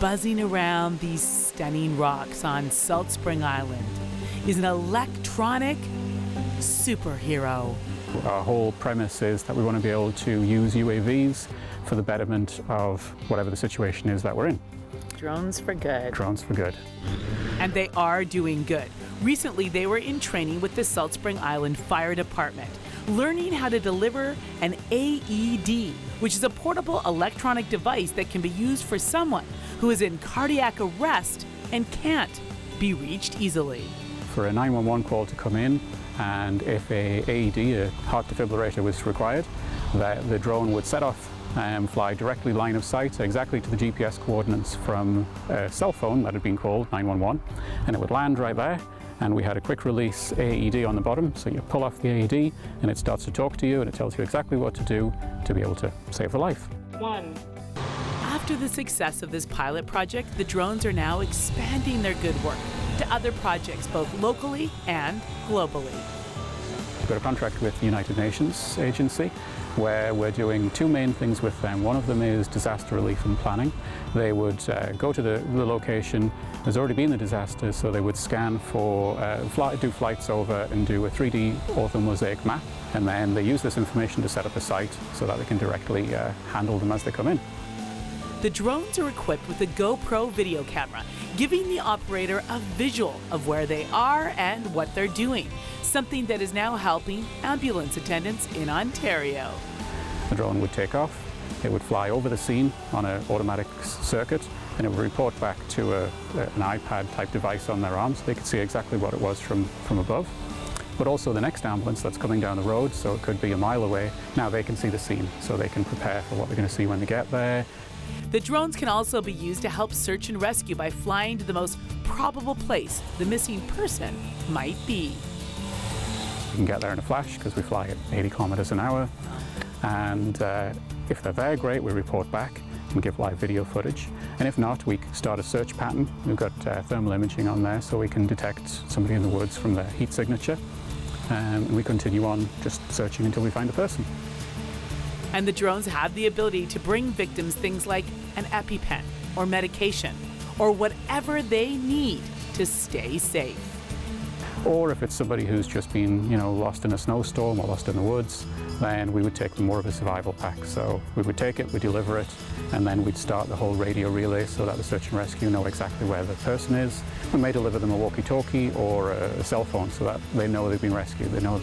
buzzing around these stunning rocks on Salt Spring Island is an electronic superhero. Our whole premise is that we want to be able to use UAVs for the betterment of whatever the situation is that we're in. Drones for good. Drones for good. And they are doing good. Recently, they were in training with the Salt Spring Island Fire Department, learning how to deliver an AED, which is a portable electronic device that can be used for someone who is in cardiac arrest and can't be reached easily. For a 911 call to come in, and if a AED, a heart defibrillator, was required, the drone would set off and fly directly line of sight exactly to the GPS coordinates from a cell phone that had been called 911, and it would land right there. And we had a quick release AED on the bottom, so you pull off the AED and it starts to talk to you and it tells you exactly what to do to be able to save a life. After the success of this pilot project, the drones are now expanding their good work to other projects, both locally and globally. We've got a contract with the United Nations Agency where we're doing two main things with them. One of them is disaster relief and planning. They would go to the location. There's already been a disaster, so they would scan for, do flights over and do a 3D orthomosaic map, and then they use this information to set up a site so that they can directly handle them as they come in. The drones are equipped with a GoPro video camera, giving the operator a visual of where they are and what they're doing, something that is now helping ambulance attendants in Ontario. The drone would take off, it would fly over the scene on an automatic circuit, and it would report back to an iPad type device on their arm so they could see exactly what it was from above. But also the next ambulance that's coming down the road, so it could be a mile away, now they can see the scene, so they can prepare for what they're going to see when they get there. The drones can also be used to help search and rescue by flying to the most probable place the missing person might be. You can get there in a flash because we fly at 80 kilometers an hour, and if they're there, great, we report back and give live video footage, and if not, we start a search pattern. We've got thermal imaging on there so we can detect somebody in the woods from their heat signature, and we continue on just searching until we find a person. And the drones have the ability to bring victims things like an EpiPen or medication or whatever they need to stay safe. Or if it's somebody who's just been, lost in a snowstorm or lost in the woods, then we would take them more of a survival pack. So we would take it, we deliver it, and then we'd start the whole radio relay so that the search and rescue know exactly where the person is. We may deliver them a walkie-talkie or a cell phone so that they know they've been rescued, they know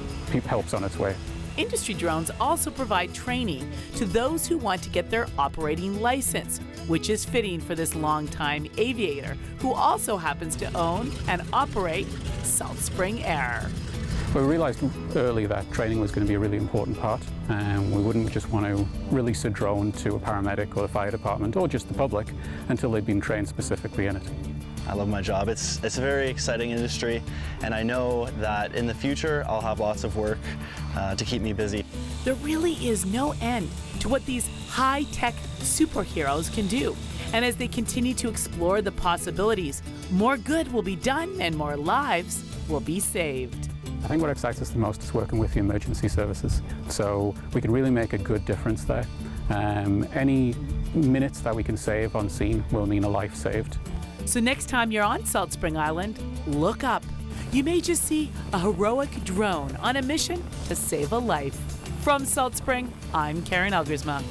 help's on its way. Industry drones also provide training to those who want to get their operating license, which is fitting for this longtime aviator who also happens to own and operate Salt Spring Air. We realized early that training was going to be a really important part, and we wouldn't just want to release a drone to a paramedic or the fire department or just the public until they'd been trained specifically in it. I love my job. It's a very exciting industry, and I know that in the future I'll have lots of work to keep me busy. There really is no end to what these high-tech superheroes can do. And as they continue to explore the possibilities, more good will be done and more lives will be saved. I think what excites us the most is working with the emergency services. So we can really make a good difference there. Any minutes that we can save on scene will mean a life saved. So next time you're on Salt Spring Island, look up. You may just see a heroic drone on a mission to save a life. From Salt Spring, I'm Karen Elgersma.